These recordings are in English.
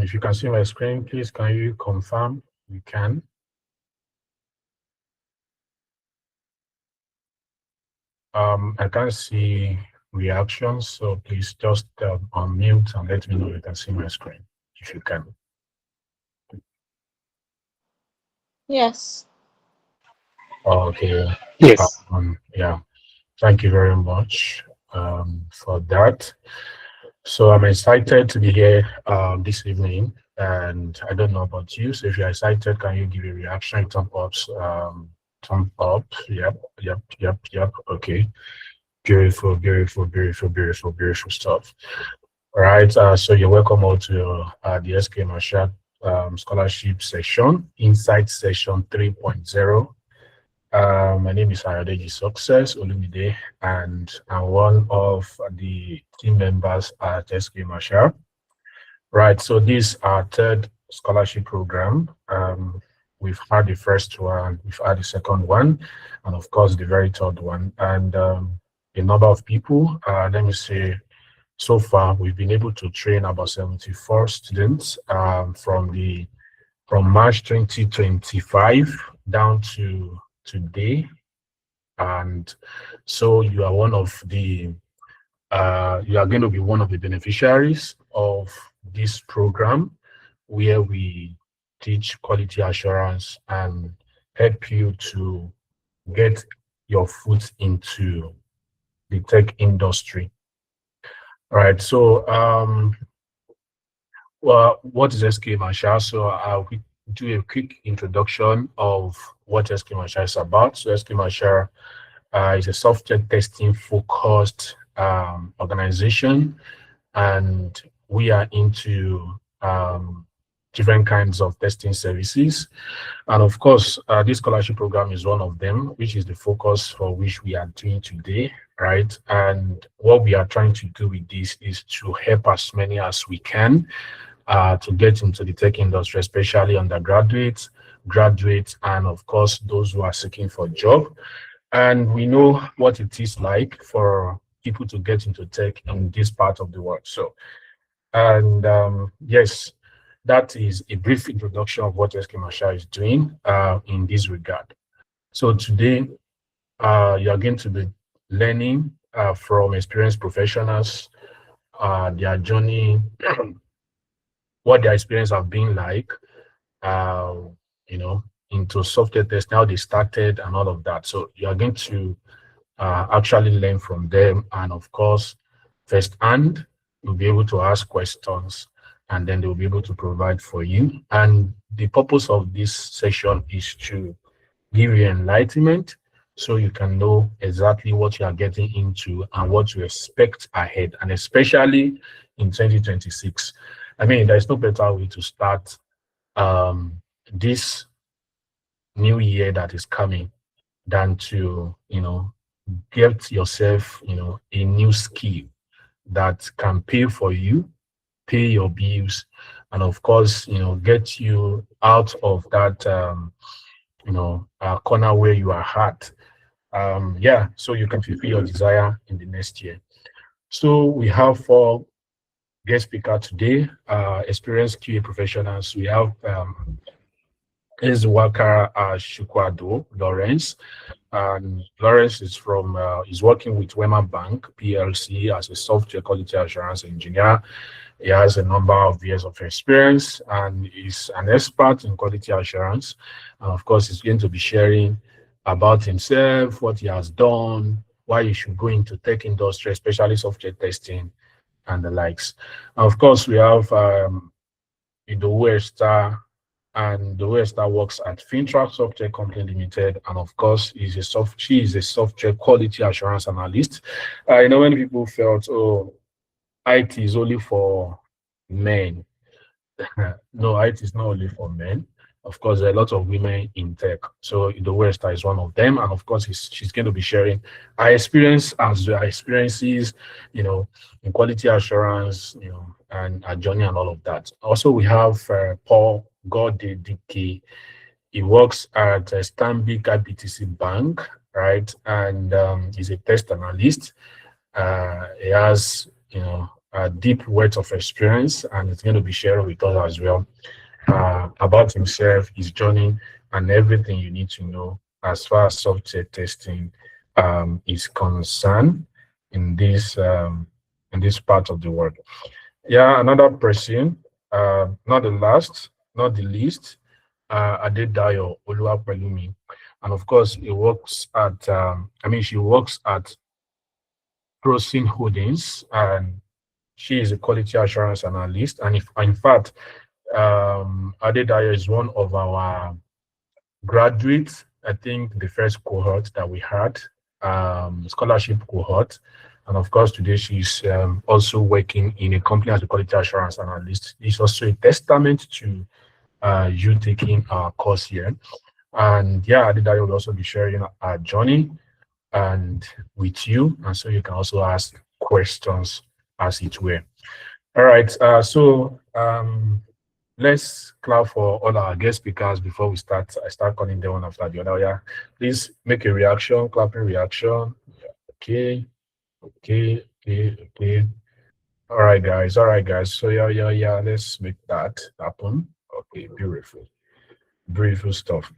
If you can see my screen, please can you confirm you can? I can't see reactions, so please just unmute and let me know you can see my screen if you can. Yes. Okay. Yes. Yeah. Thank you very much for that. So I'm excited to be here this evening, and I don't know about you. So if you're excited, can you give a reaction? Thumb ups, thumb up. Yep. Okay. Beautiful, beautiful, beautiful, beautiful, beautiful stuff. All right. So you're welcome all to the SK Marshall Scholarship Session, Insight Session 3.0. My name is Ayodeji Success Olumide, and I'm one of the team members at SK Marshall. Right, so this is our third scholarship program. We've had the first one, we've had the second one, and of course the very third one. And a number of people, let me say, so far we've been able to train about 74 students from March 2025 down to today. And so you are one of the you are going to be one of the beneficiaries of this program, where we teach quality assurance and help you to get your foot into the tech industry. All right, so well, what is SK Marshall? So we do a quick introduction of what SK Marshall is about. So SK Marshall is a software testing focused organization, and we are into different kinds of testing services. And of course, this scholarship program is one of them, which is the focus for which we are doing today, right? And what we are trying to do with this is to help as many as we can to get into the tech industry, especially undergraduates, graduates, and of course, those who are seeking for a job. And we know what it is like for people to get into tech in this part of the world. So, and yes, that is a brief introduction of what SK Marshall is doing in this regard. So today, you are going to be learning from experienced professionals, their journey, what their experience have been like, you know, into software testing, how they started and all of that. So you are going to actually learn from them. And of course, firsthand, you'll be able to ask questions and then they'll be able to provide for you. And the purpose of this session is to give you enlightenment so you can know exactly what you are getting into and what to expect ahead, and especially in 2026. I mean, there's no better way to start this new year that is coming than to, you know, get yourself, you know, a new skill that can pay for you, pay your bills, and of course, you know, get you out of that, you know, corner where you are at. Yeah, so you can fulfill your desire in the next year. So we have 4 guest speakers today, experienced QA professionals. We have Ezuwaka Shukwado Lawrence. And Lawrence is from is working with Wema Bank PLC as a software quality assurance engineer. He has a number of years of experience and is an expert in quality assurance. And of course, he's going to be sharing about himself, what he has done, why you should go into tech industry, especially software testing and the likes. And of course, we have Idowu Esther, and Idowu Esther works at Fintrack Software Company Limited, and of course, she is a software quality assurance analyst. When people felt, oh, IT is only for men. No, IT is not only for men. Of course, there are a lot of women in tech. So the Esther is one of them. And of course, she's going to be sharing her experience as her experiences, in quality assurance, and her journey and all of that. Also, we have Paul Godedike. He works at Stanbic IBTC Bank, right? And he's a test analyst. He has, a deep wealth of experience, and he's going to be sharing with us as well about himself, his journey, and everything you need to know as far as software testing is concerned in this part of the world. Yeah, another person, not the last, not the least, Adedayo Oluwapelumi, and of course, he works at. She works at Prosin Holdings, and she is a quality assurance analyst. And in fact, Adedayo is one of our graduates. I think the first cohort that we had, scholarship cohort. And of course, today she's also working in a company as a quality assurance analyst. It's also a testament to you taking our course here. And yeah, Adedayo will also be sharing our journey and with you, and so you can also ask questions as it were. All right, so let's clap for all our guest speakers before we start. I start calling them one after the other. Yeah, please make a reaction, clapping reaction. Okay. All right, guys. So yeah. Let's make that happen. Okay, beautiful stuff.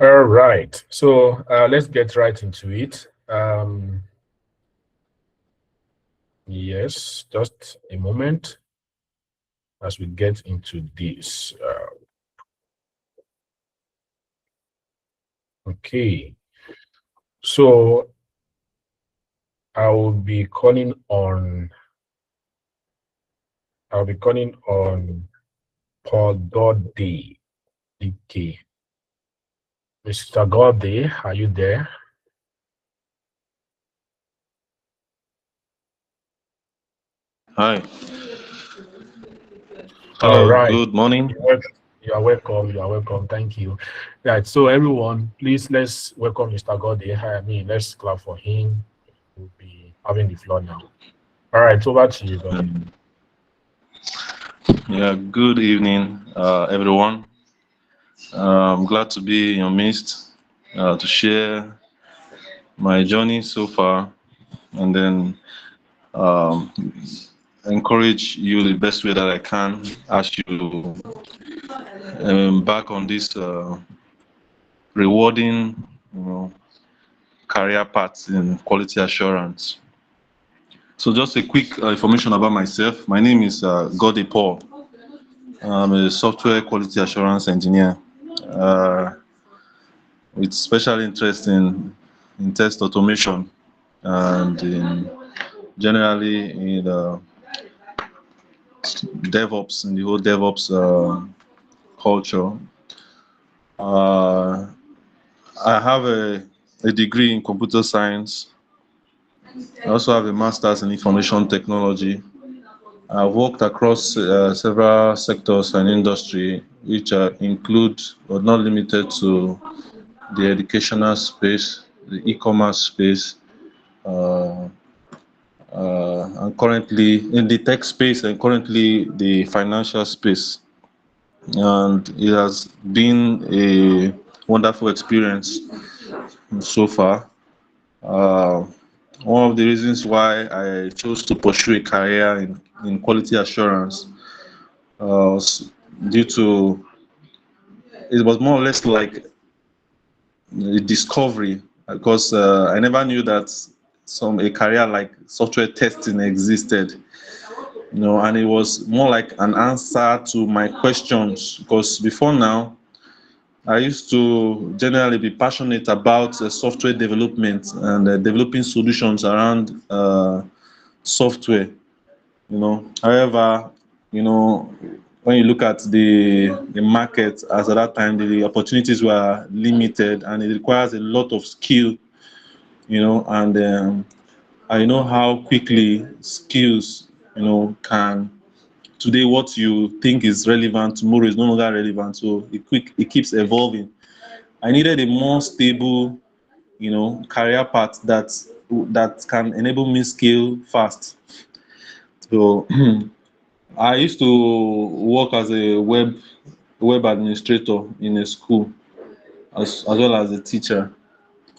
All right, so let's get right into it. Yes, just a moment as we get into this. Okay, so I will be calling on Paul Doddy. Okay. Mr. Gode, are you there? Hi. All Hello, right. good morning. You are welcome. Thank you. Right. So everyone, please let's welcome Mr. Gode. Let's clap for him. We'll be having the floor now. All right, over to you, Gode. Yeah, good evening, everyone. I'm glad to be in your midst to share my journey so far, and then encourage you the best way that I can as you embark on this rewarding, career path in quality assurance. So just a quick information about myself. My name is Gode Paul. I'm a software quality assurance engineer with special interest in test automation and generally in DevOps, in the whole DevOps culture. I have a degree in computer science. I also have a master's in information technology. I've worked across several sectors and industry, which include but not limited to the educational space, the e-commerce space, and currently in the tech space, and currently the financial space. And it has been a wonderful experience so far. One of the reasons why I chose to pursue a career in quality assurance was due to, it was more or less like a discovery, because I never knew that a career like software testing existed, and it was more like an answer to my questions, because before now, I used to generally be passionate about software development and developing solutions around software, However, when you look at the market as at that time, the opportunities were limited, and it requires a lot of skill, and I know how quickly skills, can today what you think is relevant tomorrow is no longer relevant. So it keeps evolving. I needed a more stable, career path that can enable me scale fast. So I used to work as a web administrator in a school, as well as a teacher.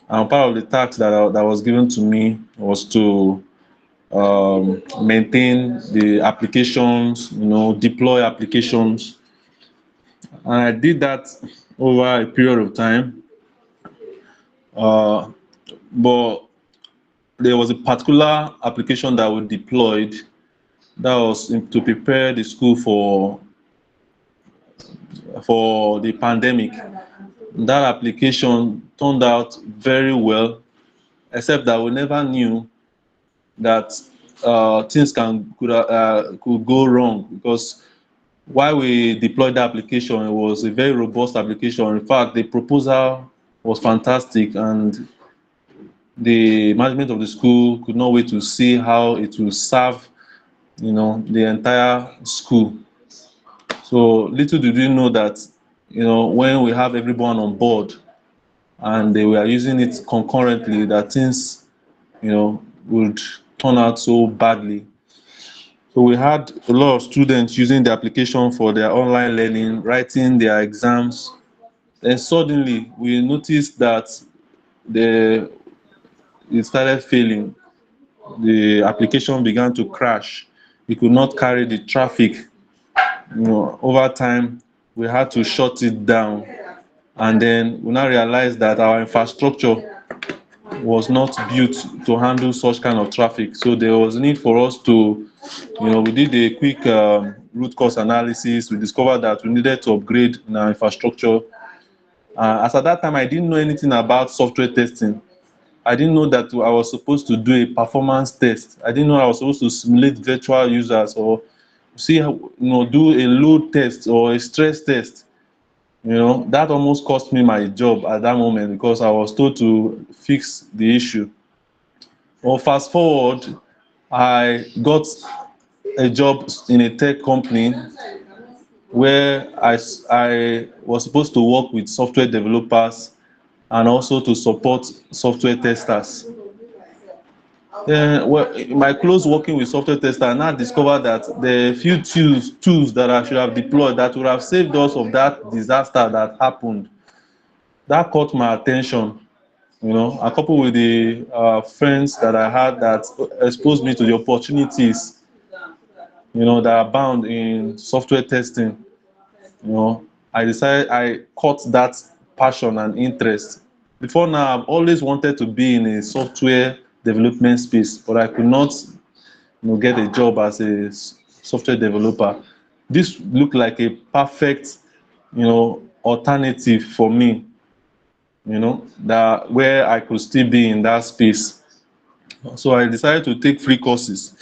And part of the task that was given to me was to maintain the applications, deploy applications. And I did that over a period of time. Uh, but there was a particular application that we deployed that was to prepare the school for the pandemic. That application turned out very well, except that we never knew that things could go wrong, because while we deployed the application, it was a very robust application. In fact, the proposal was fantastic, and the management of the school could not wait to see how it will serve, the entire school. So little did we know that, when we have everyone on board and they were using it concurrently, that things, would turn out so badly. So we had a lot of students using the application for their online learning, writing their exams. Then suddenly we noticed that it started failing. The application began to crash. It could not carry the traffic. Over time, we had to shut it down. And then we now realized that our infrastructure was not built to handle such kind of traffic. So there was a need for us to, we did a quick root cause analysis. We discovered that we needed to upgrade our infrastructure. As at that time, I didn't know anything about software testing. I didn't know that I was supposed to do a performance test. I didn't know I was supposed to simulate virtual users, or see, do a load test or a stress test. That almost cost me my job at that moment, because I was told to fix the issue. Well, fast forward, I got a job in a tech company where I was supposed to work with software developers and also to support software testers. Well, in my close working with software testers, I now discovered that there are a few tools that I should have deployed that would have saved us of that disaster that happened. That caught my attention, a couple with the friends that I had that exposed me to the opportunities, that abound in software testing. I caught that passion and interest. Before now, I've always wanted to be in a software development space, but I could not, get a job as a software developer. This looked like a perfect, alternative for me, that where I could still be in that space. So I decided to take free courses.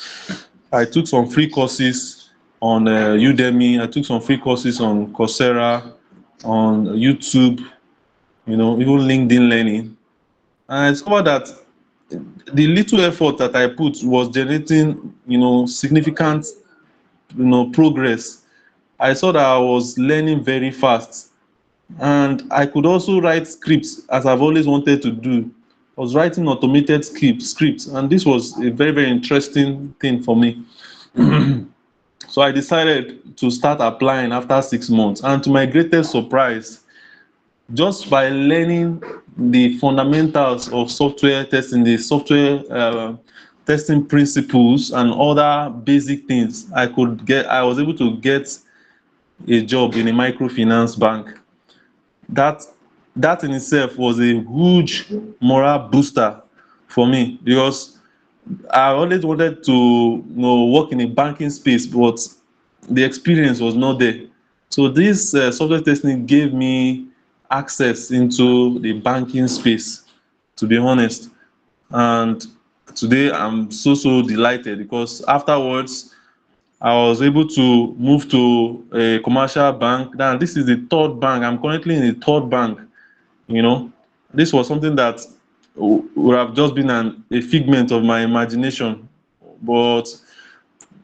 I took some free courses on Udemy. I took some free courses on Coursera, on YouTube, even LinkedIn Learning. And I discovered that the little effort that I put was generating, significant, progress. I saw that I was learning very fast, and I could also write scripts as I've always wanted to do. I was writing automated scripts, and this was a very, very interesting thing for me. So I decided to start applying after 6 months, and to my greatest surprise, just by learning the fundamentals of software testing, the software testing principles and other basic things, I was able to get a job in a microfinance bank. That in itself was a huge moral booster for me, because I always wanted to work in a banking space, but the experience was not there. So this software testing gave me access into the banking space, to be honest. And today I'm so delighted, because afterwards I was able to move to a commercial bank. Now, this is the third bank. I'm currently in the third bank. This was something that would have just been a figment of my imagination, but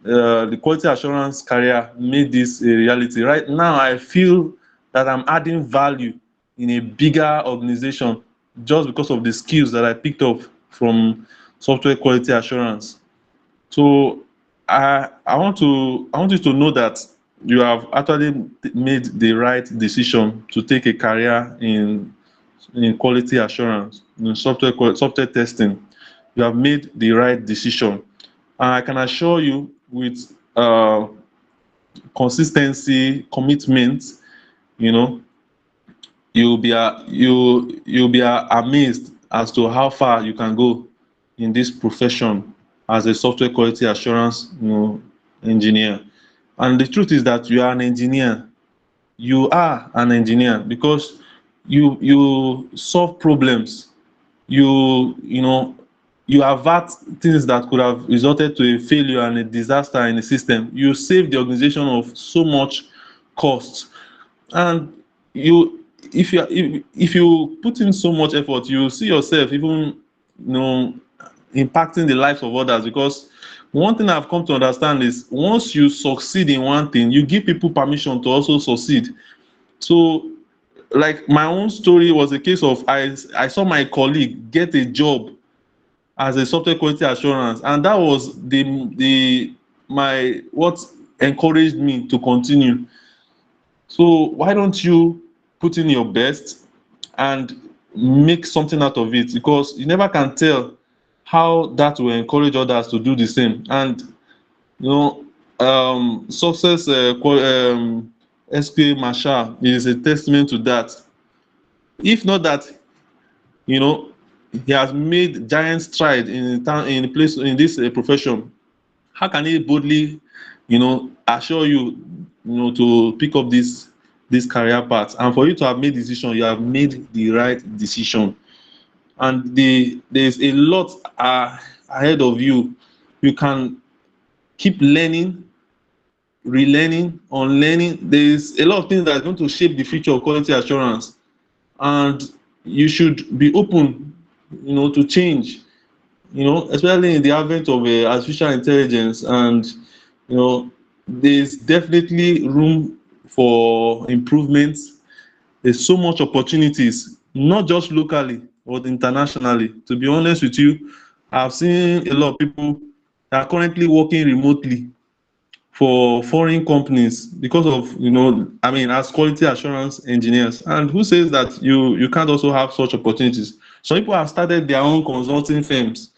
the quality assurance career made this a reality. Right now, I feel that I'm adding value in a bigger organization just because of the skills that I picked up from software quality assurance. So I want you to know that you have actually made the right decision to take a career in quality assurance, in software testing. You have made the right decision, and I can assure you, with consistency, commitment, you know, you'll be amazed as to how far you can go in this profession as a software quality assurance, engineer. And the truth is that you are an engineer. You are an engineer because you solve problems. You avert things that could have resulted to a failure and a disaster in the system. You save the organization of so much cost, and if you put in so much effort, you see yourself even impacting the lives of others. Because one thing I've come to understand is once you succeed in one thing, you give people permission to also succeed. So, like, my own story was a case of I saw my colleague get a job as a software quality assurance, and that was what encouraged me to continue. So why don't you put in your best and make something out of it? Because you never can tell how that will encourage others to do the same. And success SK Marshall is a testament to that. If not that, he has made giant stride in this profession, how can he boldly, assure you, to pick up this career path? And for you to have made decision, you have made the right decision. And there's a lot ahead of you. You can keep learning, relearning, unlearning. There's a lot of things that are going to shape the future of quality assurance, and you should be open, to change. Especially in the advent of artificial intelligence, and there's definitely room for improvements. There's so much opportunities, not just locally but internationally. To be honest with you, I've seen a lot of people that are currently working remotely for foreign companies because of, as quality assurance engineers. And who says that you can't also have such opportunities? Some people have started their own consulting firms.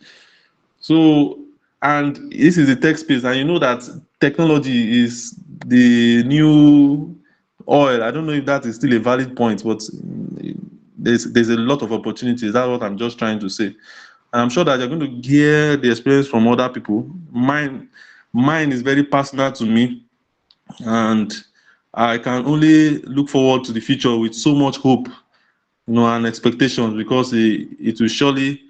So, and this is the tech space, and you know that technology is the new oil. I don't know if that is still a valid point, but there's a lot of opportunities. That's what I'm just trying to say. And I'm sure that you're going to hear the experience from other people. Mine is very personal to me, and I can only look forward to the future with so much hope, and expectations, because it will surely,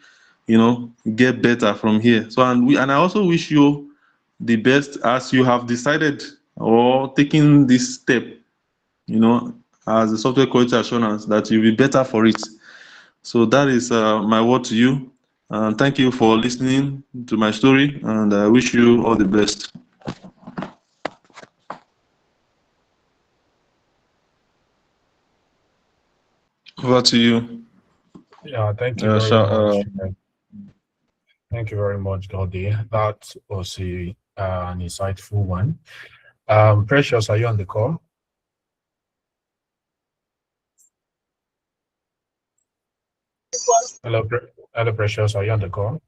get better from here. So, and I also wish you the best as you have decided or taken this step, as a software quality assurance, that you'll be better for it. So that is my word to you. And thank you for listening to my story, and I wish you all the best. Over to you. Yeah, thank you very much. Thank you very much, Dodi. That was an insightful one. Precious, are you on the call? Hello, Precious, are you on the call?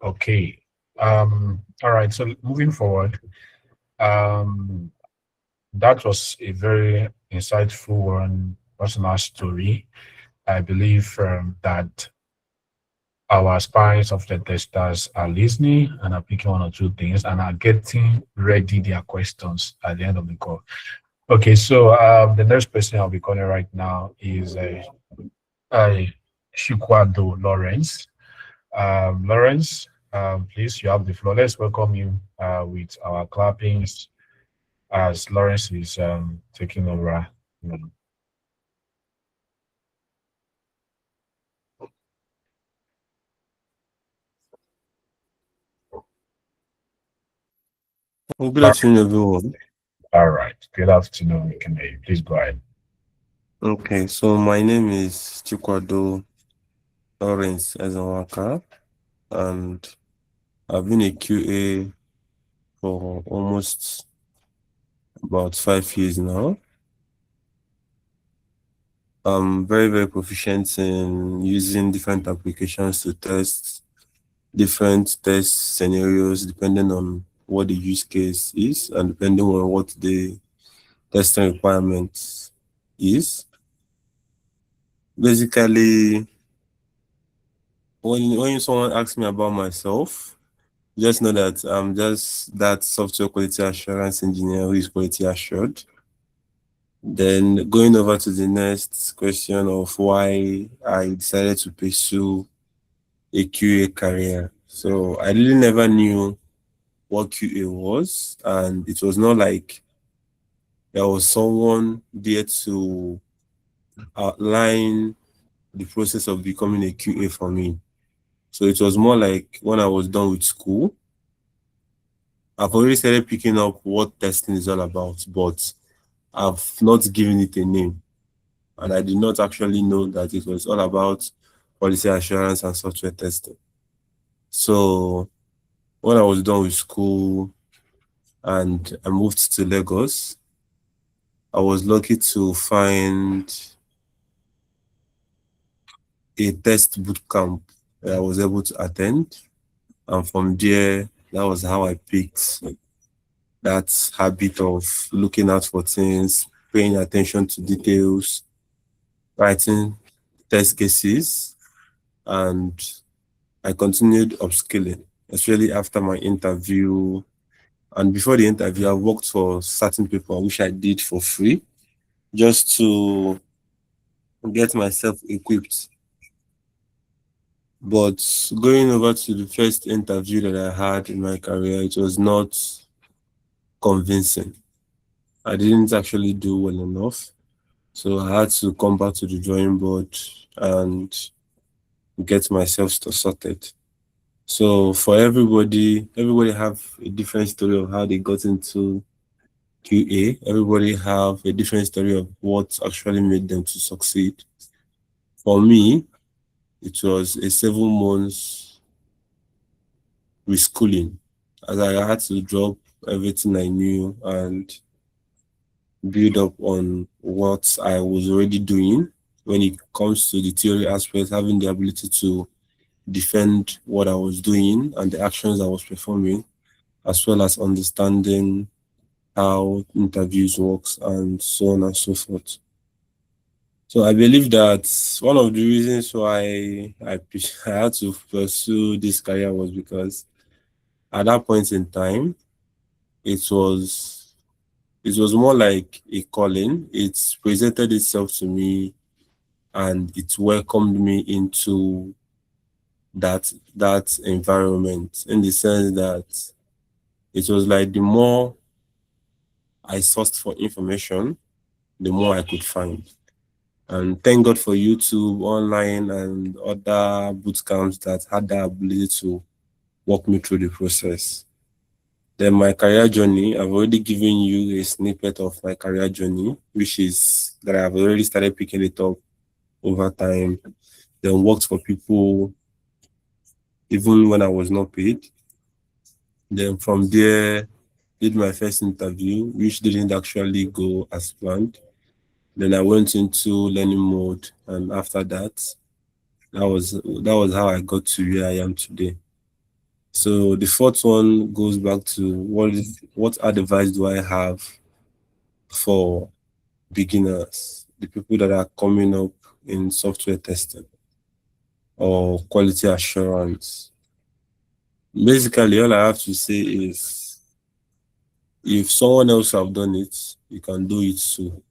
Okay. All right. So moving forward, that was a very insightful one, personal story. I believe that our aspiring software testers are listening and are picking one or two things and are getting ready their questions at the end of the call. Okay, so the next person I'll be calling right now is Shikwado Lawrence. Lawrence, please, you have the floor. Let's welcome you with our clappings as Lawrence is taking over. Well, good afternoon, everyone. All right. Good afternoon, we can hear you. Please go ahead. Okay, so my name is Chikwado Lawrence Ezenwaka, and I've been a QA for almost about 5 years now. I'm very, very proficient in using different applications to test different test scenarios depending on what the use case is and depending on what the testing requirements is. Basically, when someone asks me about myself, just know that I'm just that software quality assurance engineer who is quality assured. Then going over to the next question of why I decided to pursue a QA career. So I really never knew what QA was, and it was not like there was someone there to outline the process of becoming a QA for me. So it was more like when I was done with school, I've already started picking up what testing is all about, but I've not given it a name. And I did not actually know that it was all about quality assurance and software testing. So when I was done with school and I moved to Lagos, I was lucky to find a test boot camp that I was able to attend. And from there, that was how I picked that habit of looking out for things, paying attention to details, writing test cases, and I continued upskilling, especially after my interview. And before the interview, I worked for certain people, which I did for free, just to get myself equipped. But going over to the first interview that I had in my career, it was not convincing. I didn't actually do well enough. So I had to come back to the drawing board and get myself sorted. So for everybody have a different story of how they got into QA. Everybody have a different story of what actually made them to succeed. For me, it was a 7 months reschooling, as I had to drop everything I knew and build up on what I was already doing when it comes to the theory aspect, having the ability to defend what I was doing and the actions I was performing, as well as understanding how interviews works and so on and so forth. So I believe that one of the reasons why I had to pursue this career was because at that point in time, it was more like a calling. It presented itself to me and it welcomed me into that environment, in the sense that it was like the more I sourced for information, the more I could find. And thank God for YouTube, online, and other boot camps that had the ability to walk me through the process. Then my career journey, I've already given you a snippet of my career journey, which is that I've already started picking it up over time. Then worked for people even when I was not paid. Then from there, did my first interview, which didn't actually go as planned. Then I went into learning mode, and after that, that was how I got to where I am today. So the fourth one goes back to what advice do I have for beginners, the people that are coming up in software testing or quality assurance. Basically, all I have to say is if someone else have done it, you can do it too.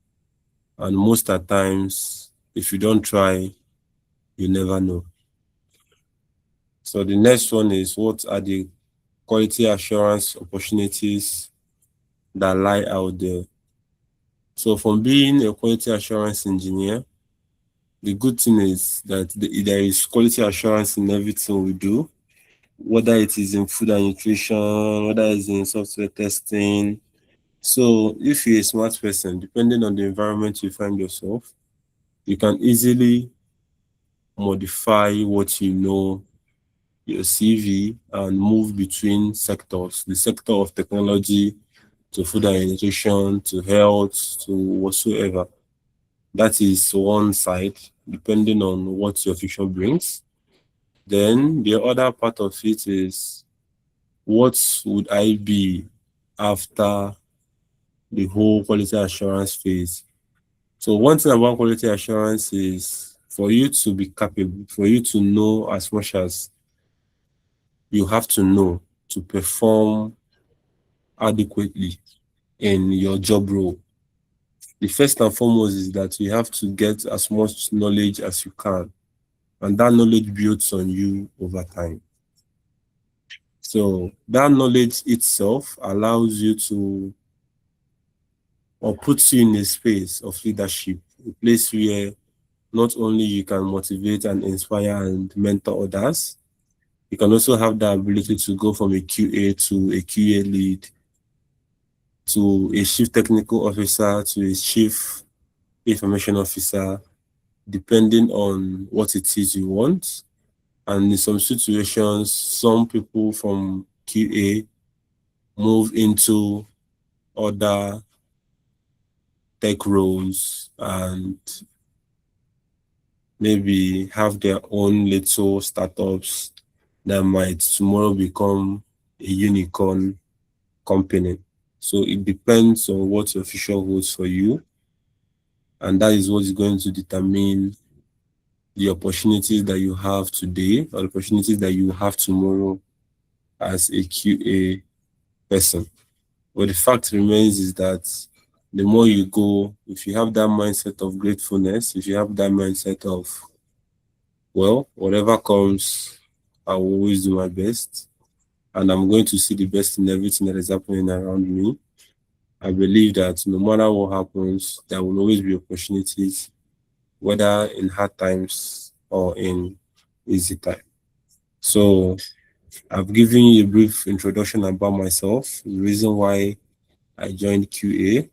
And most of the times, if you don't try, you never know. So the next one is, what are the quality assurance opportunities that lie out there? So from being a quality assurance engineer, the good thing is that there is quality assurance in everything we do, whether it is in food and nutrition, whether it's in software testing. So if you're a smart person, depending on the environment you find yourself, you can easily modify what you know, your CV, and move between sectors, the sector of technology to food and nutrition to health to whatsoever. That is one side, depending on what your future brings. Then the other part of it is, what would I be after the whole quality assurance phase? So one thing about quality assurance is for you to be capable, for you to know as much as you have to know to perform adequately in your job role. The first and foremost is that you have to get as much knowledge as you can, and that knowledge builds on you over time. So that knowledge itself allows you to, or puts you in a space of leadership, a place where not only you can motivate and inspire and mentor others, you can also have the ability to go from a QA to a QA lead, to a chief technical officer, to a chief information officer, depending on what it is you want. And in some situations, some people from QA move into other tech roles and maybe have their own little startups that might tomorrow become a unicorn company. So it depends on what your future holds for you. And that is what is going to determine the opportunities that you have today or the opportunities that you have tomorrow as a QA person. But the fact remains is that the more you go, if you have that mindset of gratefulness, if you have that mindset of, well, whatever comes, I will always do my best, and I'm going to see the best in everything that is happening around me, I believe that no matter what happens, there will always be opportunities, whether in hard times or in easy time. So I've given you a brief introduction about myself, the reason why I joined QA,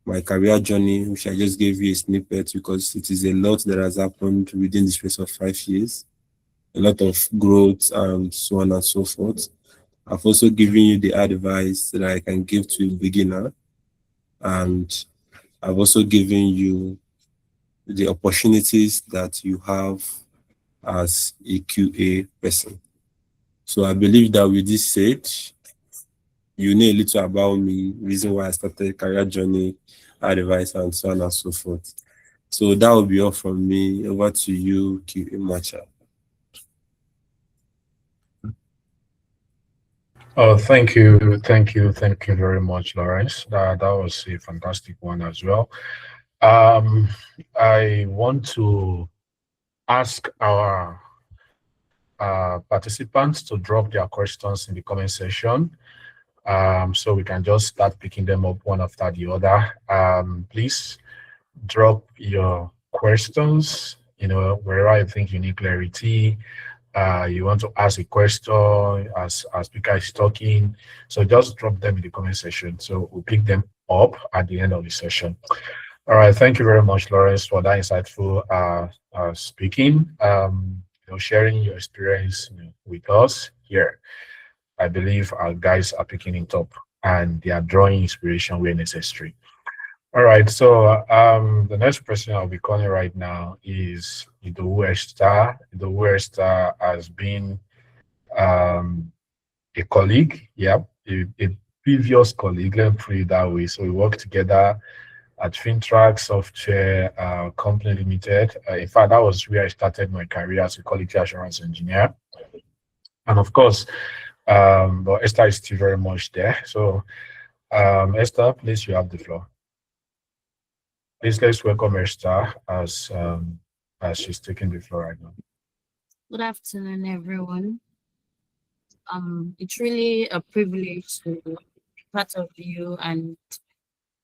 my career journey, which I just gave you a snippet because it is a lot that has happened within the space of 5 years, a lot of growth and so on and so forth. I've also given you the advice that I can give to a beginner, and I've also given you the opportunities that you have as a QA person. So I believe that with this said, you know a little about me, reason why I started career journey, advice, and so on and so forth. So that will be all from me. Over to you, QA Macha. Oh, thank you very much, Lawrence. That was a fantastic one as well. I want to ask our participants to drop their questions in the comment section, so we can just start picking them up one after the other. Please drop your questions, wherever you think you need clarity. You want to ask a question as speaker is talking, so just drop them in the comment section, so we'll pick them up at the end of the session. All right, thank you very much, Lawrence, for that insightful speaking, sharing your experience with us here. I believe our guys are picking it up and they are drawing inspiration where necessary. All right, so the next person I'll be calling right now is Idowu Esther. Idowu Esther has been a colleague, a previous colleague, let me put it that way. So we worked together at Fintrack Software Company Limited. In fact, that was where I started my career as a quality assurance engineer. And of course, but Esther is still very much there. So Esther, please, you have the floor. Please let's welcome Esther as she's taking the floor right now. Good afternoon, everyone. It's really a privilege to be part of you, and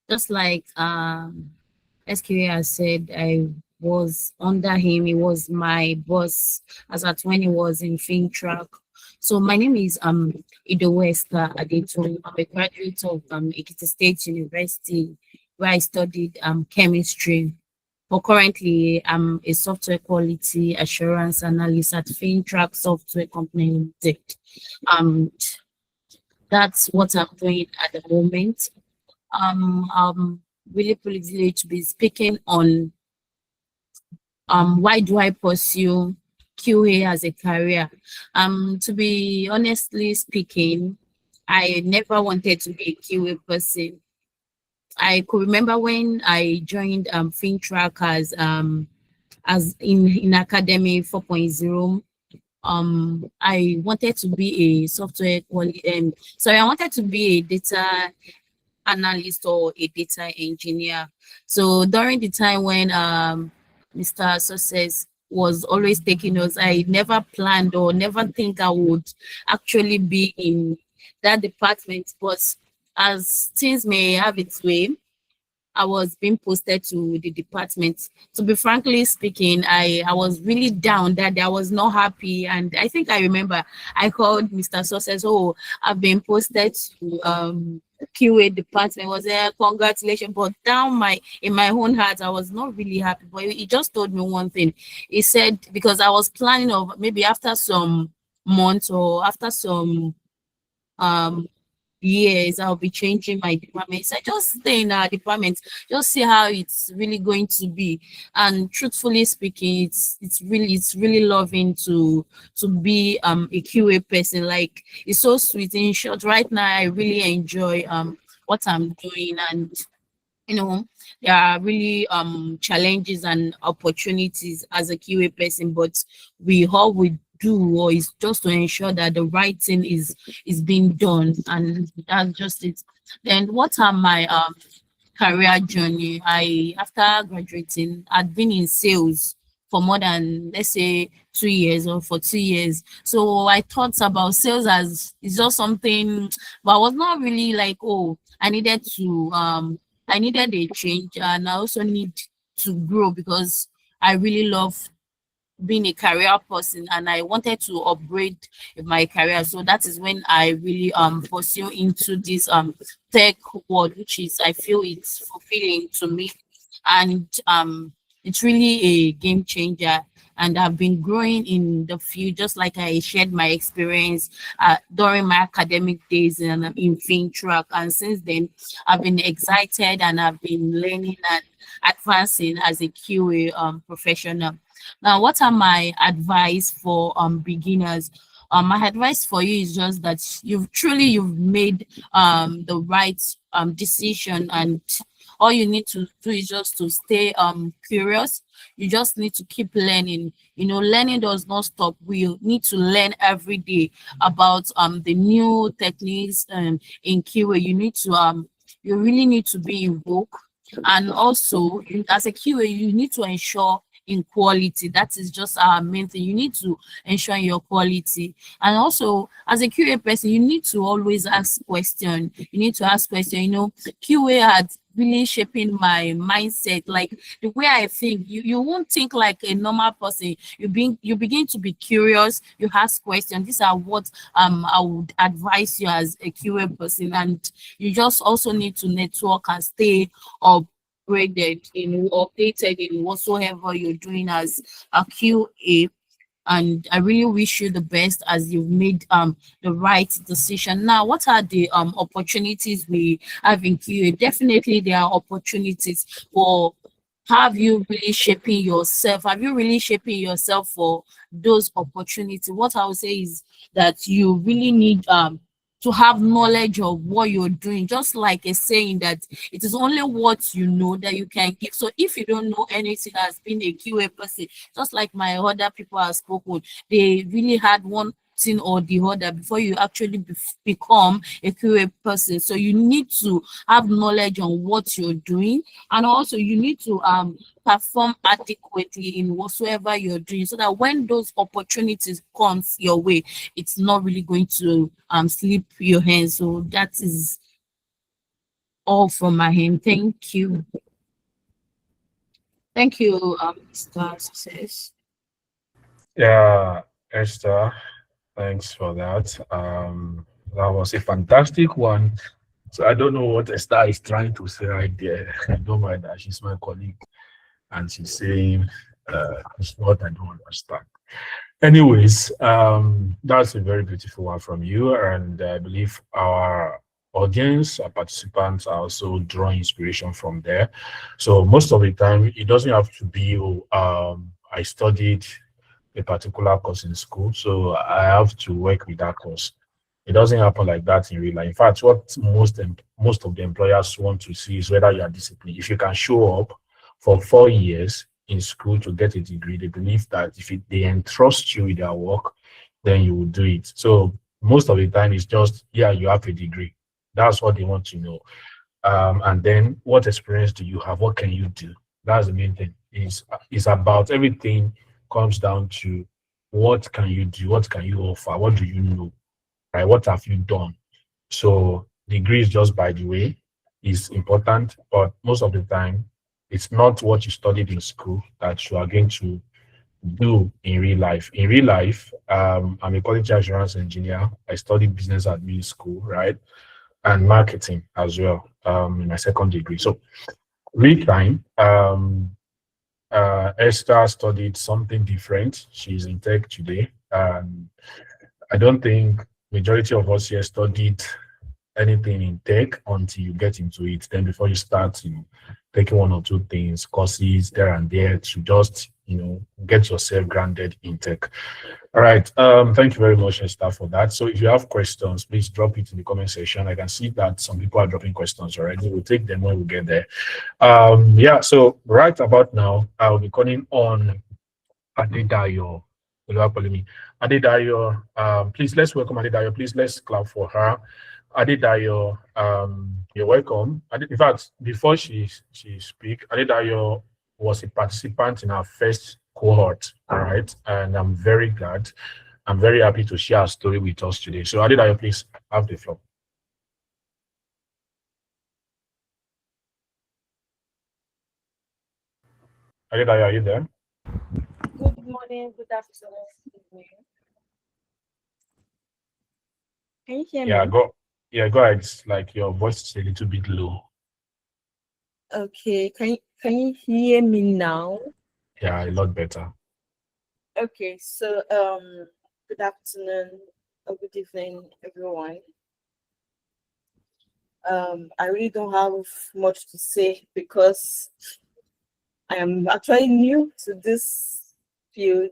just like SQA has said, I was under him. He was my boss as at when he was in FinTrack. So my name is Idowu Esther Adeto. I'm a graduate of Ekiti State University, where I studied chemistry. But currently, I'm a software quality assurance analyst at FinTrack Software Company Limited. Um, that's what I'm doing at the moment. I'm really privileged to be speaking on why do I pursue QA as a career. To be honestly speaking, I never wanted to be a QA person. I could remember when I joined FinTrack as in Academy 4.0. I wanted to be a software quality. Sorry, I wanted to be a data analyst or a data engineer. So during the time when Mr. Success was always taking us, I never planned or never think I would actually be in that department. But as things may have its way, I was being posted to the department. To be frankly speaking, I was really down that day. I was not happy. And I think I remember I called Mr. Success, oh, I've been posted to QA department. Was there congratulations? But down in my own heart, I was not really happy. But he just told me one thing. He said, because I was planning of maybe after some months or after some um years, I'll be changing my department. So I just stay in our department, just see how it's really going to be. And truthfully speaking, it's really loving to be a QA person. Like, it's so sweet. In short, right now I really enjoy what I'm doing, and you know, there are really challenges and opportunities as a QA person, but all we do or is just to ensure that the right thing is being done, and that's just it. Then what are my career journey? I, after graduating, I'd been in sales for more than, let's say, 2 years or for 2 years. So I thought about sales as it's just something, but I was not really like, oh, I needed a change, and I also need to grow because I really love being a career person and I wanted to upgrade my career. So that is when I really pursue into this tech world, which is, I feel it's fulfilling to me, and it's really a game changer. And I've been growing in the field, just like I shared my experience during my academic days in FinTrack. And since then, I've been excited and I've been learning and advancing as a QA professional. Now, what are my advice for beginners? My advice for you is just that you've made the right decision, and all you need to do is just to stay curious. You just need to keep learning. You know, learning does not stop. We need to learn every day about the new techniques in QA. You really need to be in vogue, and also as a QA you need to ensure in quality. That is just our main thing. You need to ensure in your quality, and also as a QA person you need to always ask questions. You need to ask questions. You know, QA had really shaping my mindset, like the way I think. You won't think like a normal person. You begin to be curious. You ask questions. These are what I would advise you as a QA person. And you just also need to network and stay upgraded, updated in whatsoever you're doing as a QA. And I really wish you the best as you've made the right decision. Now, what are the opportunities we have in QA? Definitely there are opportunities for, have you really shaping yourself? Have you really shaping yourself for those opportunities? What I would say is that you really need to have knowledge of what you're doing, just like a saying that it is only what you know that you can give. So if you don't know anything as being a QA person, just like my other people have spoken, they really had one thing or the other before you actually become a QA person. So you need to have knowledge on what you're doing, and also you need to perform adequately in whatsoever you're doing, so that when those opportunities comes your way, it's not really going to slip your hands. So that is all from my end. Thank you. Thank you, Mr. Success. Yeah, Esther, thanks for that. That was a fantastic one. So I don't know what Esther is trying to say right there. I don't mind that she's my colleague and she's saying it's what I don't understand. Anyways, that's a very beautiful one from you, and I believe our audience, our participants are also drawing inspiration from there. So most of the time, it doesn't have to be, I studied a particular course in school, so I have to work with that course. It doesn't happen like that in real life. In fact, what most of the employers want to see is whether you are disciplined. If you can show up for 4 years in school to get a degree, they believe that if they entrust you with their work, then you will do it. So most of the time, it's just, yeah, you have a degree. That's what they want to know. And then what experience do you have? What can you do? That's the main thing. Is about everything comes down to what can you do? What can you offer? What do you know? Right? What have you done? So degree is just by the way, is important, but most of the time, it's not what you studied in school that you are going to do in real life. In real life, I'm a quality assurance engineer. I studied business admin school, right? And marketing as well, in my second degree. So real time, Esther studied something different. She's in tech today. I don't think majority of us here studied anything in tech until you get into it. Then before you start, taking one or two things, courses there and there to just, get yourself grounded in tech. All right. Thank you very much, Esther, for that. So if you have questions, please drop it in the comment section. I can see that some people are dropping questions already. We'll take them when we get there. Yeah, so right about now, I'll be calling on Adedayo. Adedayo, please let's welcome Adedayo. Please let's clap for her. Adedayo, you're welcome. In fact, before she speak, Adedayo was a participant in our first cohort, all right? And I'm very glad. I'm very happy to share a story with us today. So Adedayo, please have the floor. Adedayo, are you there? Good morning, good afternoon, good evening. Can you hear me? Go ahead. It's like your voice is a little bit low. Okay, can you hear me now? Yeah, a lot better. Okay, so good afternoon or good evening, everyone. I really don't have much to say because I am actually new to this field,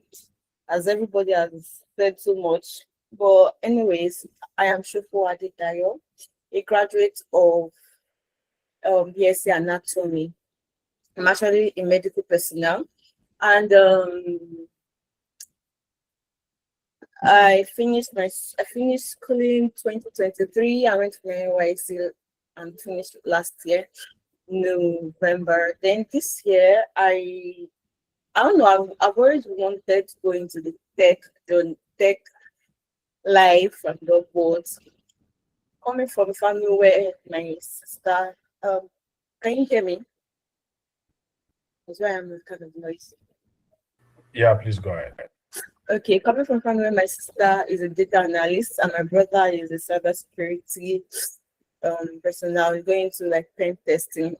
as everybody has said so much. But anyways, I am Shufo Adedayo, a graduate of BSc Anatomy. I'm actually a medical personnel, and I finished school in 2023. I went to my NYC and finished last year, November. Then this year, I don't know. I've always wanted to go into the tech life and the board. Coming from a family where my sister, can you hear me? That's why I'm kind of noisy. Yeah, please go ahead. Okay, coming from a family where my sister is a data analyst and my brother is a cybersecurity personnel going to like pen testing.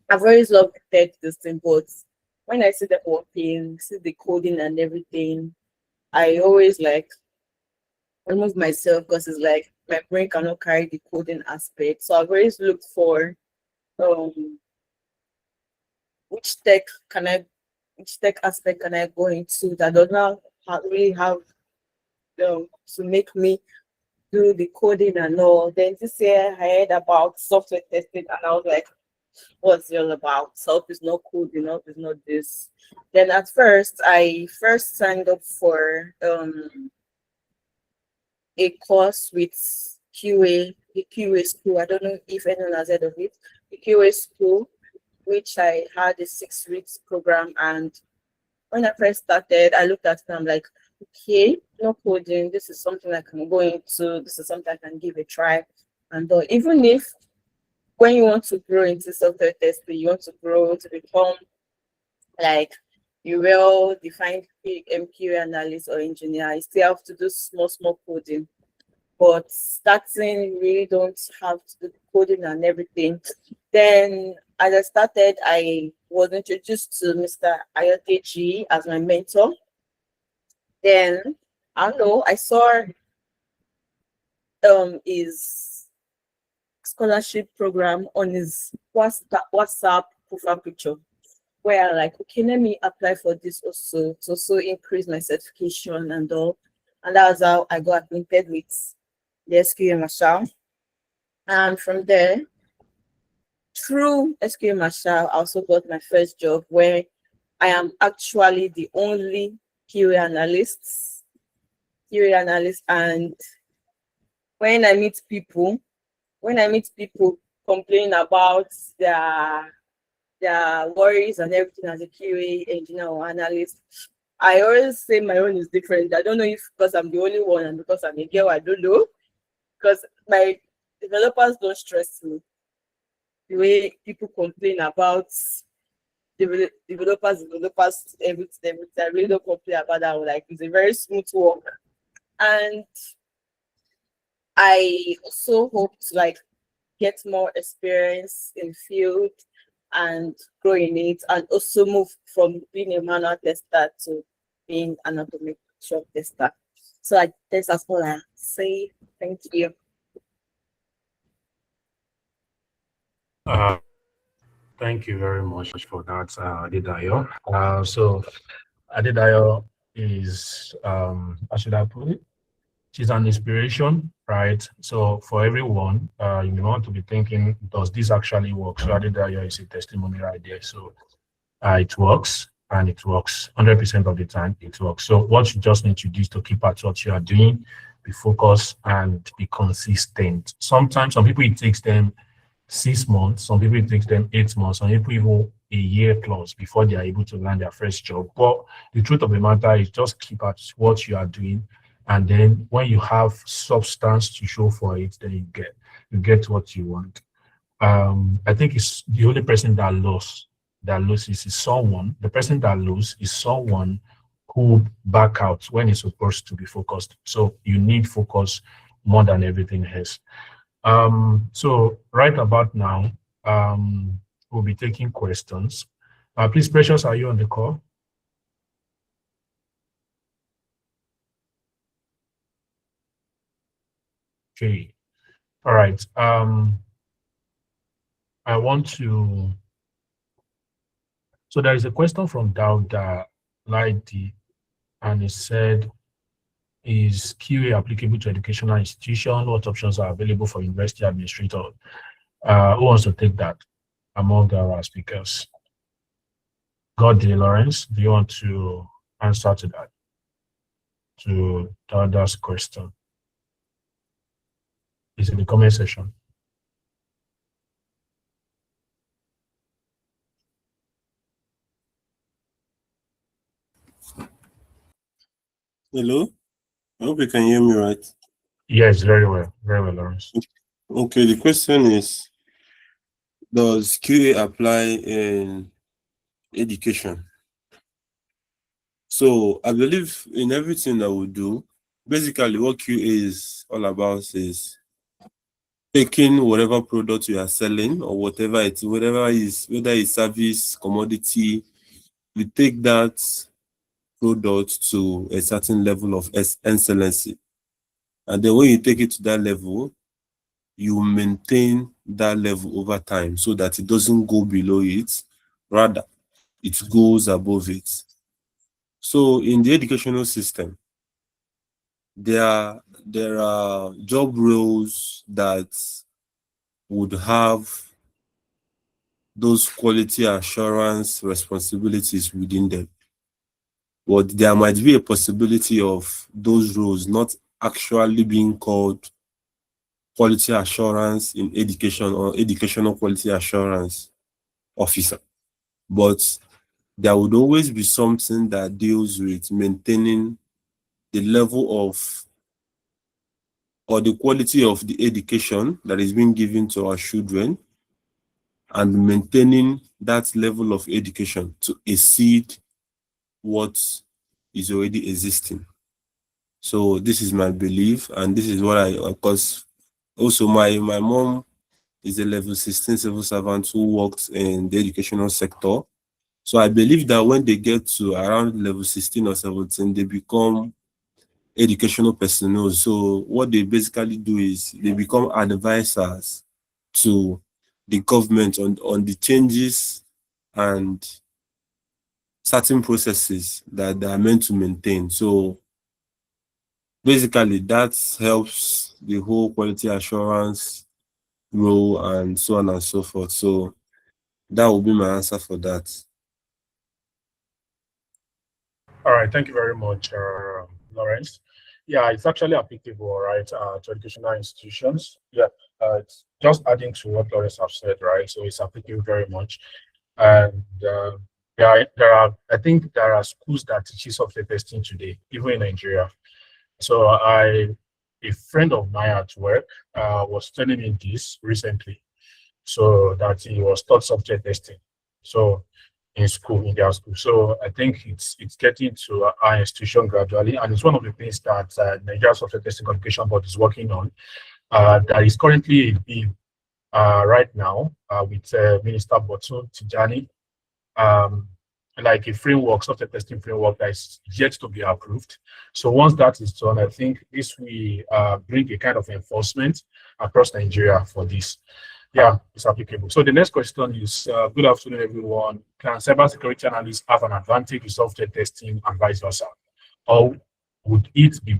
I've always loved tech testing, but when I see them working, see the coding and everything, I always like remove myself because it's like my brain cannot carry the coding aspect. So I've always looked for which tech aspect can I go into that does not really have to make me do the coding and all. Then this year I heard about software testing and I was like, what's it all about? Self is not coding, self is not this. Then at first I signed up for a course with QA, the QA school. I don't know if anyone has heard of it. The QA school, which I had a 6 weeks program. And when I first started, I looked at it and I'm like, okay, no coding. This is something I can go into. This is something I can give a try. And even if when you want to grow into software testing, you want to grow to become like you well-defined QA analyst or engineer, you still have to do small coding. But starting, you really don't have to do coding and everything. Then as I started, I was introduced to Mr. Ayodeji as my mentor. Then I don't know, I saw his scholarship program on his WhatsApp profile picture, where I'm like, okay, let me apply for this also to also increase my certification and all. And that was how I got acquainted with the SQL Marshall. And from there, through SQL Marshall, I also got my first job where I am actually the only QA analyst. And when I meet people complaining about their worries and everything as a QA engineer or analyst, I always say my own is different. I don't know if because I'm the only one and because I'm a girl, I don't know. Because my developers don't stress me. The way people complain about developers, everything. I really don't complain about that. Like, it's a very smooth work. And I also hope to like get more experience in field and grow in it, and also move from being a manual tester to being an automation tester. So I guess that's all I say. Thank you. Thank you very much for that, Adedayo. So Adedayo is, how should I put it? She's an inspiration, right? So for everyone, you may want to be thinking, does this actually work? So Adedayo is a testimony right there. So it works, and it works 100% of the time. It works. So what you just need to do is to keep at what you are doing, be focused, and be consistent. Sometimes some people it takes them 6 months, some people it takes them 8 months, some people even a year plus before they are able to land their first job. But the truth of the matter is just keep at what you are doing, and then when you have substance to show for it, then you get what you want. I think it's the only person that loses is someone. The person that loses is someone who back out when it's supposed to be focused. So you need focus more than everything else. So right about now, we'll be taking questions. Please, Precious, are you on the call? Okay. All right. I want to. So there is a question from Dauda Laidi, and it said, is QA applicable to educational institution? What options are available for university administrator? Who wants to take that among our speakers? Godly Lawrence, do you want to answer to that? To Dauda's question? It's in the comment section. Hello? I hope you can hear me right. Yes, very well, Lawrence. Okay, the question is, does QA apply in education? So I believe in everything that we do, basically what QA is all about is taking whatever product you are selling or whatever it is, whether it's service, commodity, you take that product to a certain level of excellency. And then when you take it to that level, you maintain that level over time so that it doesn't go below it, rather it goes above it. So in the educational system, there are job roles that would have those quality assurance responsibilities within them. But there might be a possibility of those roles not actually being called quality assurance in education or educational quality assurance officer. But there would always be something that deals with maintaining the level of or the quality of the education that is being given to our children and maintaining that level of education to exceed what is already existing. So this is my belief, and this is what I, of course, also my mom is a level 16 civil servant who works in the educational sector. So I believe that when they get to around level 16 or 17, they become educational personnel. So what they basically do is they become advisors to the government on the changes and certain processes that they are meant to maintain. So basically that helps the whole quality assurance role and so on and so forth. So that will be my answer for that. All right, thank you very much, Lawrence. Yeah, it's actually applicable, right, to educational institutions. Yeah, it's just adding to what Lawrence have said, right? So it's applicable very much. And I think there are schools that teach software testing today, even in Nigeria. So a friend of mine at work was telling me this recently, so that he was taught software testing. So in their school. So I think it's getting to our institution gradually, and it's one of the things that Nigeria Software Testing Qualification Board is working on. That is currently a bill right now with Minister Botun Tijani, like a framework, software testing framework that is yet to be approved. So once that is done, I think this will bring a kind of enforcement across Nigeria for this. Yeah, it's applicable. So the next question is, good afternoon, everyone. Can cybersecurity analysts have an advantage with software testing and vice versa? Or would it be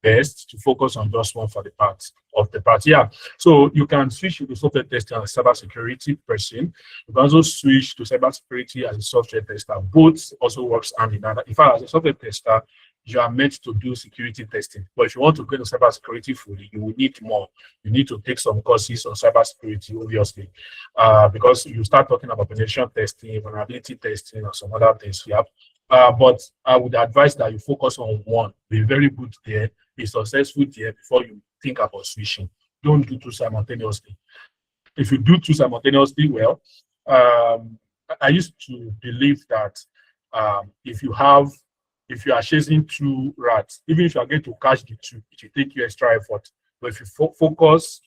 best to focus on just one for the part of the part? Yeah, so you can switch to software testing as a cybersecurity person. You can also switch to cybersecurity as a software tester. Both also works hand in hand. In fact, as a software tester, you are meant to do security testing. But if you want to go into cybersecurity fully, you will need more. You need to take some courses on cybersecurity, obviously, because you start talking about penetration testing, vulnerability testing, or some other things. Yeah. But I would advise that you focus on one, be very good there, be successful there before you think about switching. Don't do two simultaneously. If you do two simultaneously, well, I used to believe that if you are chasing two rats, even if you are going to catch the two, it will take you extra effort. But if you focus,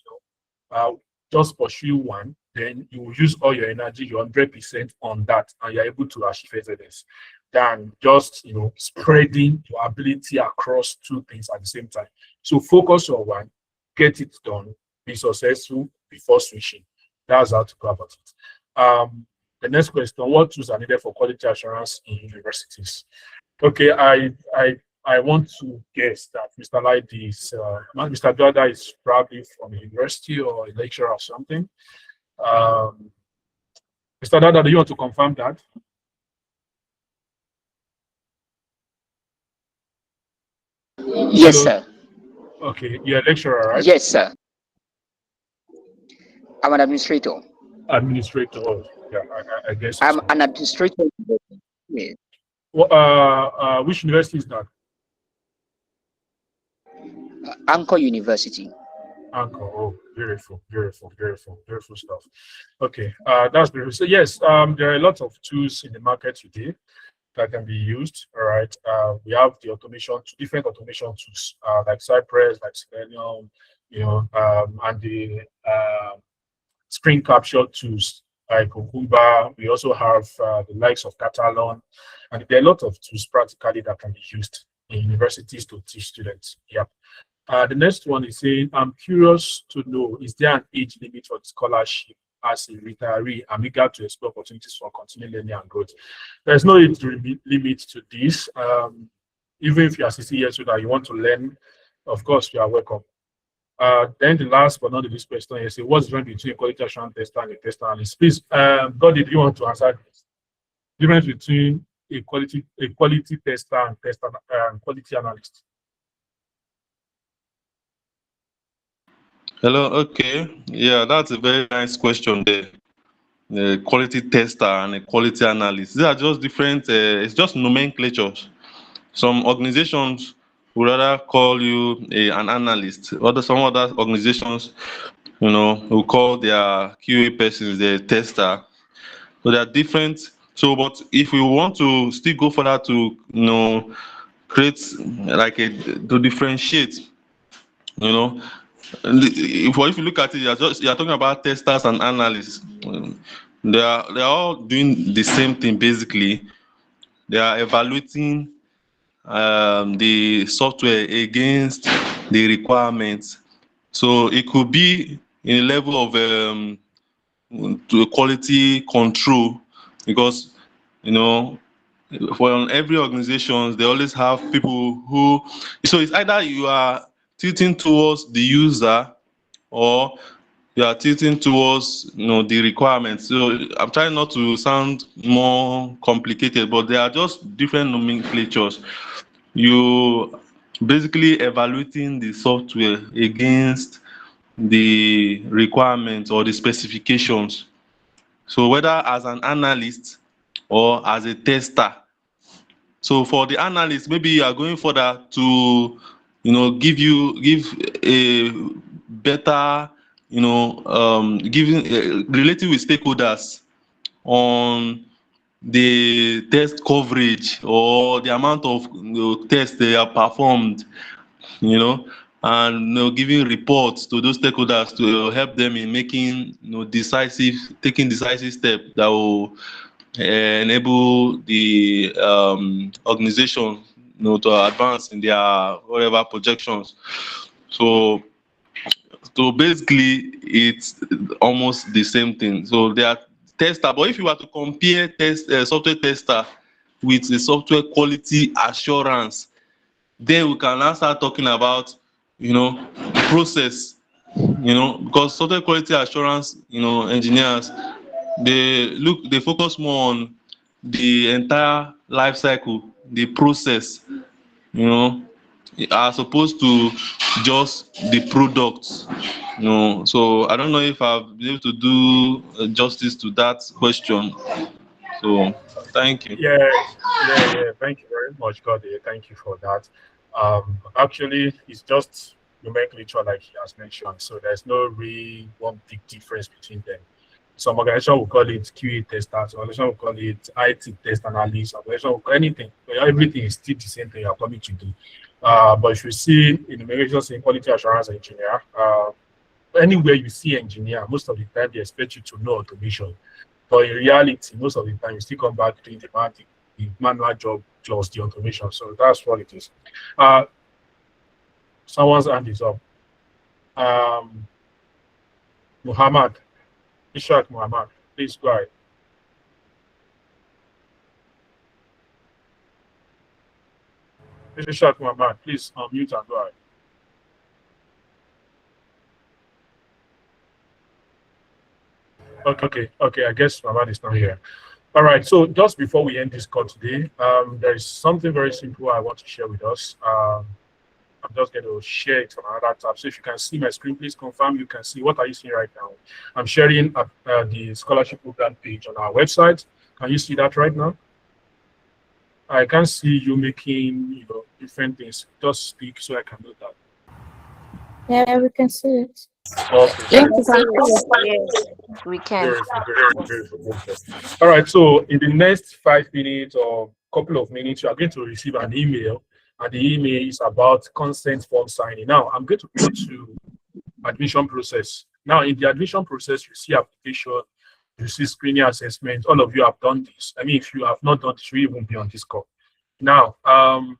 just pursue one, then you will use all your energy, your 100% on that, and you're able to achieve excellence than just spreading your ability across two things at the same time. So focus on one, get it done, be successful before switching. That's how to go about it. The next question: what tools are needed for quality assurance in universities? Okay, I want to guess that Mr. Laidi is Mr. Dwada is probably from a university or a lecturer or something. Mr. Dwada, do you want to confirm that? Yes, sir. Okay, you're a lecturer, right? Yes, sir. I'm an administrator. Administrator. Oh, yeah, I guess. I'm so. an administrator. Yes. Well, which university is that? Anchor University. Anchor. Oh, beautiful stuff. Okay, that's beautiful. So yes, there are a lot of tools in the market today that can be used. All right, we have the different automation tools like Cypress, like Selenium, and the screen capture tools like Cucumber. We also have the likes of Catalan, and there are a lot of tools practically that can be used in universities to teach students. Yep. The next one is saying, I'm curious to know, is there an age limit for the scholarship as a retiree? I'm eager to explore opportunities for continuing learning and growth. There's no age limit to this. Even if you are 60 years old and you want to learn, of course, you are welcome. Then the last but not the least question is, what's the difference between a quality assurance tester and a test analyst? Please, God, if you want to answer this. Difference between a quality tester and quality analyst. Hello. Okay. Yeah, that's a very nice question there. A quality tester and a quality analyst. These are just different. It's just nomenclatures. Some organizations would rather call you an analyst. Some other organizations, will call their QA persons the tester. So they are different. So, but if we want to still go further to, create like to differentiate, if you look at it, you're talking about testers and analysts. They are all doing the same thing basically. They are evaluating the software against the requirements. So it could be in a level of to quality control, because for every organization they always have people who. So it's either you are tilting towards the user, or you are tilting towards the requirements. So I'm trying not to sound more complicated, but they are just different nomenclatures. You basically evaluating the software against the requirements or the specifications. So whether as an analyst or as a tester. So for the analyst, maybe you are going further to give a better relating with stakeholders on the test coverage or the amount of tests they are performed, and giving reports to those stakeholders to help them in making taking decisive steps that will enable the organization to advance in their whatever projections. So basically it's almost the same thing. So they are tester, but if you were to compare software tester with the software quality assurance, then we can now start talking about process, because software quality assurance engineers, they focus more on the entire life cycle, the process, as opposed to just the products. So I don't know if I've been able to do justice to that question. So thank you. Yeah. Thank you very much, God. Thank you for that. Actually, it's just nomenclature, like he has mentioned. So there's no real one big difference between them. Some organization will call it QA tester, some organization will call it IT test analyst, some organization will call anything. But everything is still the same thing you're coming to do. But if you see in the organization saying quality assurance engineer, anywhere you see engineer, most of the time they expect you to know automation. But in reality, most of the time you still come back doing the manual job plus the automation. So that's what it is. Someone's hand is up. Muhammad, Ishaq Muhammad, please go ahead. Ishaq Muhammad, please unmute and go ahead. Okay. I guess Muhammad is not here. All right. So just before we end this call today, there is something very simple I want to share with us. I'm just going to share it on another tab. So if you can see my screen, please confirm you can see. What are you seeing right now? I'm sharing the scholarship program page on our website. Can you see that right now? I can see you making different things. Just speak so I can know that. Yeah, we can see it. Okay. Yes, we can. Beautiful. All right. So in the next 5 minutes or couple of minutes, you are going to receive an email. And the email is about consent form signing. Now, I'm going to go to admission process. Now, in the admission process, you see application, you see screening assessment. All of you have done this. I mean, if you have not done this, you won't be on this call. Now,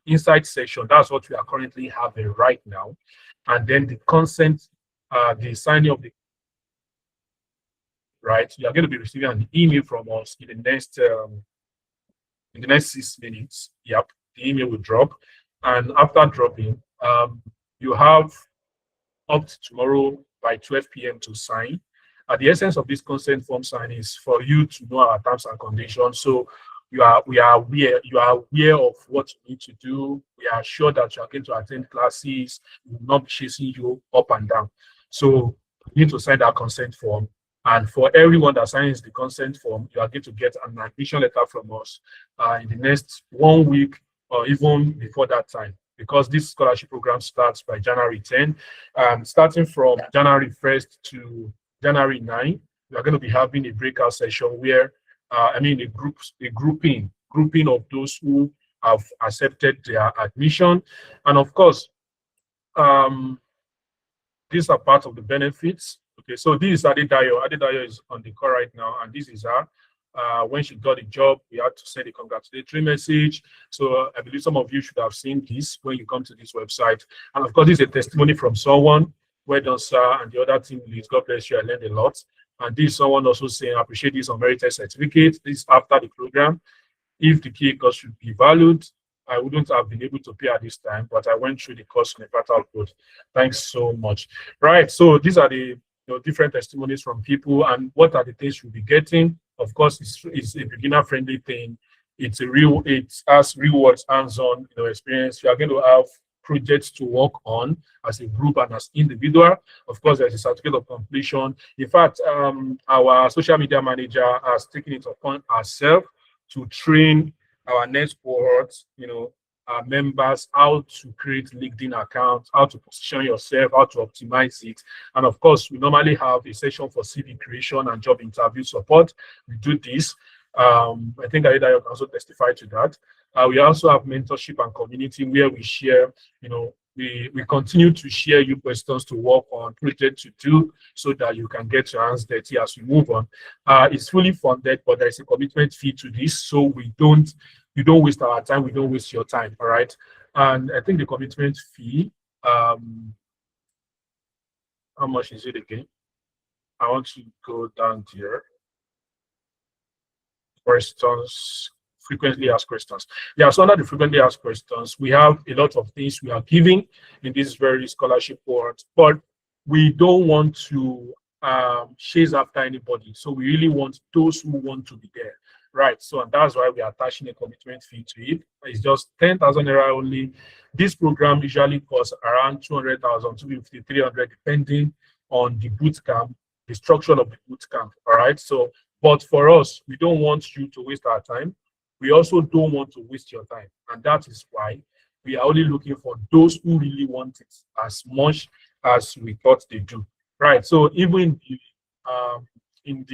inside section, that's what we are currently having right now. And then the consent, the signing of the, right? You are going to be receiving an email from us in the next 6 minutes. Yep, the email will drop. And after dropping, you have up to tomorrow by 12 p.m. to sign. The essence of this consent form signing is for you to know our terms and conditions. So you are aware of what you need to do. We are sure that you are going to attend classes. We will not be chasing you up and down. So you need to sign that consent form. And for everyone that signs the consent form, you are going to get an admission letter from us in the next 1 week or even before that time, because this scholarship program starts by January 10. Starting from January 1st to January 9, we are going to be having a breakout session where, a grouping of those who have accepted their admission. And of course, these are part of the benefits. Okay, so this is Adedayo. Adedayo is on the call right now, and this is her. When she got a job, we had to send a congratulatory message. So I believe some of you should have seen this when you come to this website. And of course, this is a testimony from someone. Well done, sir, and the other team leads. God bless you. I learned a lot. And this is someone also saying, I appreciate this unmerited certificate. This is after the program. If the key cost should be valued, I wouldn't have been able to pay at this time, but I went through the course in a fatal code. Thanks so much. Right. So these are the different testimonies from people, and what are the things you'll be getting. Of course, it's a beginner-friendly thing. It has rewards, hands-on experience. You are going to have projects to work on as a group and as individual. Of course, there's a certificate of completion. In fact, our social media manager has taken it upon herself to train our next cohort, our members, how to create LinkedIn accounts, how to position yourself, how to optimize it. And of course, we normally have a session for CV creation and job interview support. We do this. I think Adedayo can also testify to that. We also have mentorship and community where we share, we continue to share you questions to work on, projects to do, so that you can get your hands dirty as we move on. It's fully funded, but there is a commitment fee to this, so you don't waste our time, we don't waste your time, all right? And I think the commitment fee, how much is it again? I want to go down here. Questions, frequently asked questions. Yeah, so under the frequently asked questions, we have a lot of things we are giving in this very scholarship board, but we don't want to chase after anybody. So we really want those who want to be there. Right, so and that's why we are attaching a commitment fee to it. It's just 10,000 naira only. This program usually costs around 200,000, 250, 300, depending on the boot camp, the structure of the boot camp. All right, so but for us, we don't want you to waste our time. We also don't want to waste your time, and that is why we are only looking for those who really want it as much as we thought they do. Right, so even in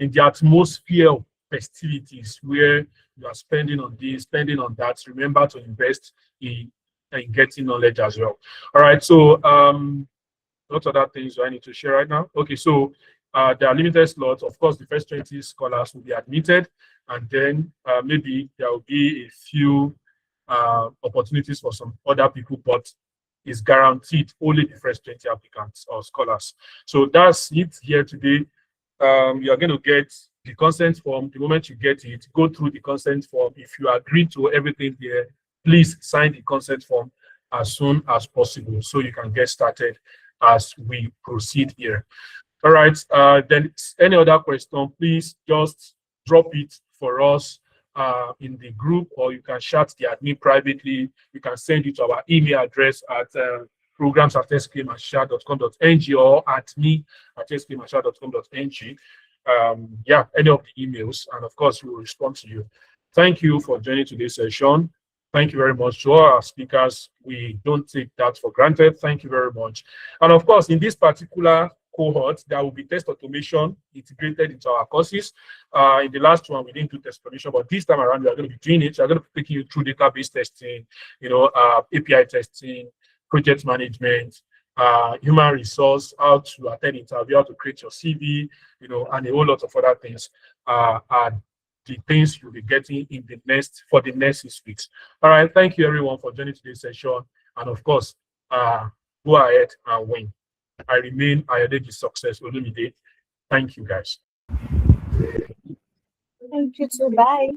the atmosphere of festivities where you are spending on this, spending on that, remember to invest in getting knowledge as well. All right, so what other things do I need to share right now? Okay, so there are limited slots. Of course, the first 20 scholars will be admitted, and then maybe there will be a few opportunities for some other people, but it's guaranteed only the first 20 applicants or scholars. So that's it here today. You are going to get the consent form. The moment you get it, go through the consent form. If you agree to everything here, please sign the consent form as soon as possible so you can get started as we proceed here. All right, then any other question, please just drop it for us in the group, or you can chat the admin privately. You can send it to our email address at programs@skmarshal.com.ng or at me@skmarshal.com.ng. Yeah, any of the emails, and of course we will respond to you. Thank you for joining today's session. Thank you very much to all our speakers. We don't take that for granted. Thank you very much. And of course, in this particular cohort, there will be test automation integrated into our courses. In the last one, we didn't do test automation, but this time around, we are going to be doing it. We are going to be taking you through database testing, API testing, project management, human resource, how to attend interview, how to create your CV, and a whole lot of other things are the things you'll be getting for the next 6 weeks. All right, thank you everyone for joining today's session, and of course, go ahead and win. I remain Ayodeji Success Olumide. Thank you guys. Thank you too. Bye.